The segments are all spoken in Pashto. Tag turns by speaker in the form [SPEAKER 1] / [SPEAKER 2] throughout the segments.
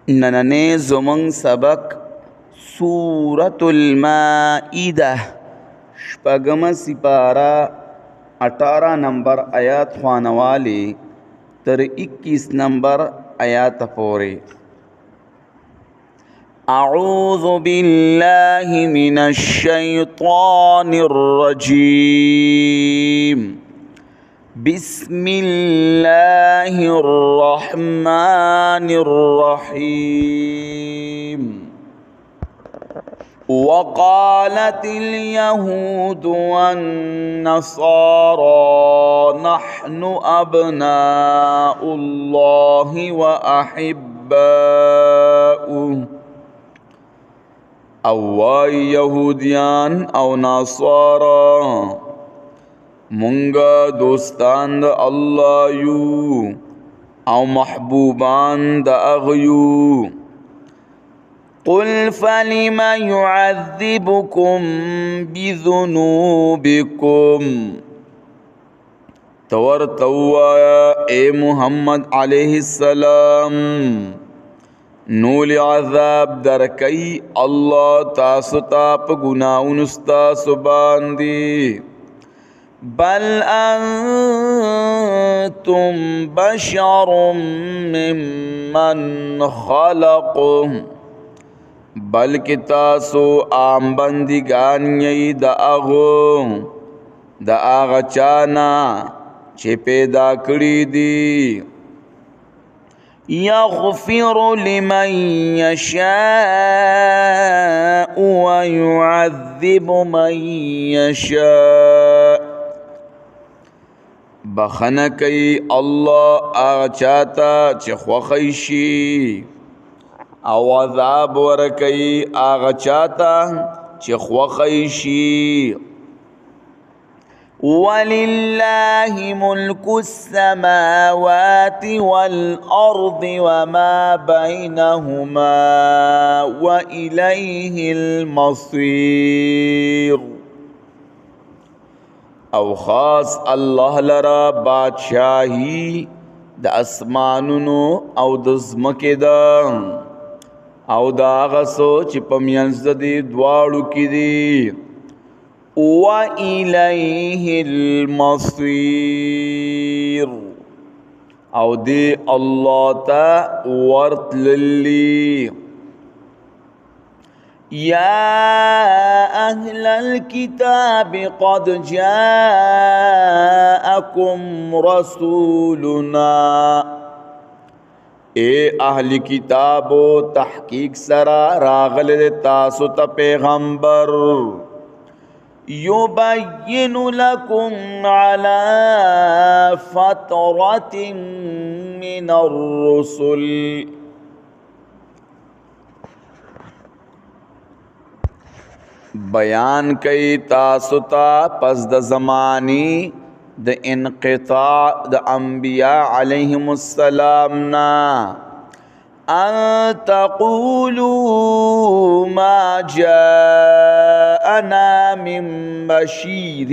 [SPEAKER 1] نننې زمونږ سبق سورة المائده شپږمه سپاره 18 نمبر آیات خوانوالی تر 21 نمبر آیات پورې. اعوذ بالله من الشیطان الرجیم بسم الله الرحمن الرحيم. وقالت اليهود والنصارى نحن أبناء الله وأحباؤه. او یهودیان او نصارا منگا دوستان دا اللہ یو او محبوبان دا اغیو. قل فلم يعذبكم بذنوبكم تورتوایا اے محمد علیہ السلام نول عذاب درکی اللہ تاسو تا پا گناہون استاسو باندی. بل انتم بشر ممن خلق بلکہ تاسو عام بندگان یی دا آغا چانا چه پیدا کری دی. یغفر لمن یشاء ویعذب من یشاء بخنه کوي الله هغه چاته چې خوښی شي او عذاب ورکوي هغه چاته چې خوښی شي. ولله ملك السماوات والأرض وما بينهما وإليه المصير. او خاص الله لرا بادشاہی د اسمانونو او د ځمکې ده او دا هغه څه چې په منځ د دې دواړو کې دي. وَإِلَيْهِ الْمَصِيرُ او دی الله ته ورتللی. يا أهل الكتاب قد جاءكم رسولنا اے اہل کتابو تحقیق سرا راغل تاسو تا پیغمبر. يبين لكم على فترة من الرسل بیان کئی تاسو تا پس د زمانی د انقطاع د انبیاء علیہم السلام نا ان تقولوا ما جاءنا من بشیر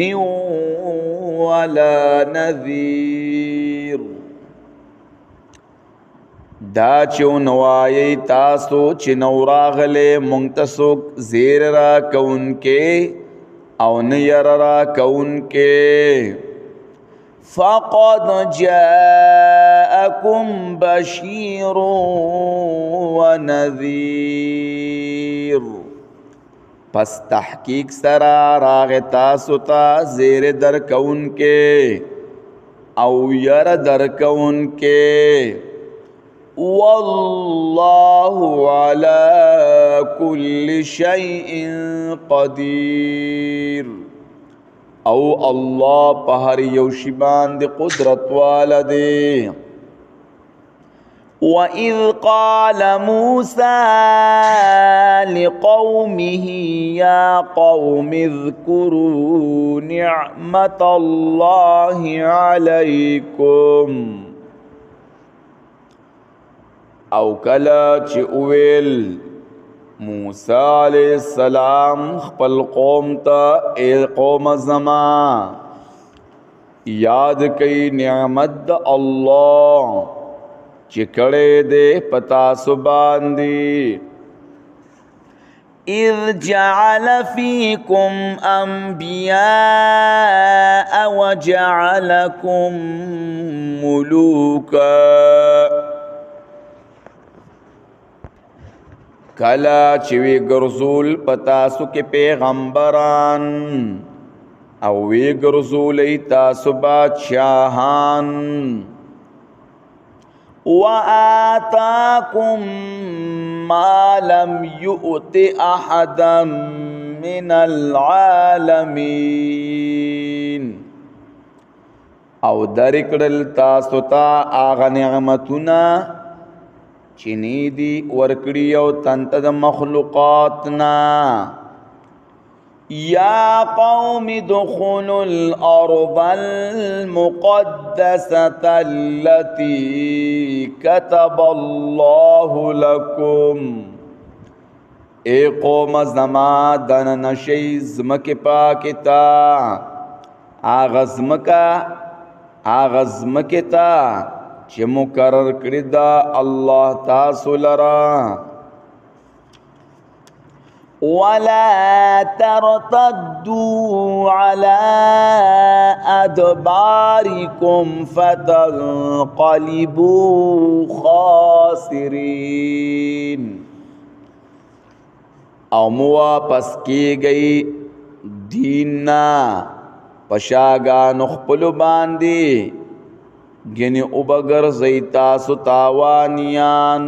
[SPEAKER 1] ولا نذیر. دا چو نوائی تاسو چی نوراغلے منتسوک زیر را کون کے او نیر را کون کے. فقد جاءكم بشیر ونذیر پس تحقیق سرا راغ تاسو تا زیر در کون کے او یر در کون کے. واللہ علی کل شیء قدیر او اللہ پہر یوشی باند قدرت والدے. وَإِذْ قَالَ مُوسَى لِقَوْمِهِ يَا قَوْمِ اذْكُرُوا نِعْمَةَ اللَّهِ عَلَيْكُمْ او کلا چی اویل موسیٰ علیہ السلام خپل قوم تا اے قوم زمان یاد کئی نعمت دا اللہ چې کړی دی په تاسو باندې
[SPEAKER 2] اذ جعل فيكم انبياء وجعلكم ملوكا
[SPEAKER 1] کلا چې وی ګرځول په تاسو کې پیغمبران او وی ګرځولې تاسو بادشاہان
[SPEAKER 2] وآتاكم ما لم يؤت أحدا من العالمين
[SPEAKER 1] او درکړل تاسو ته هغه نعمتونه چې نه دي ورکړي او تنت د مخلوقاتنا
[SPEAKER 2] يا قوم ادخلوا الأرض المقدسة التي كتب الله لكم
[SPEAKER 1] اے قوم زما دن نشي زمک پاکتا آغزمکتا چې مقرر کړی دا الله تاسو لرا
[SPEAKER 2] ولا ترتدوا على أدباركم فتنقلبوا خاسرين
[SPEAKER 1] او واپس کیږي دیننا پشاګان خپل باندې ګنې او بغیر زیتا سو تاوانیان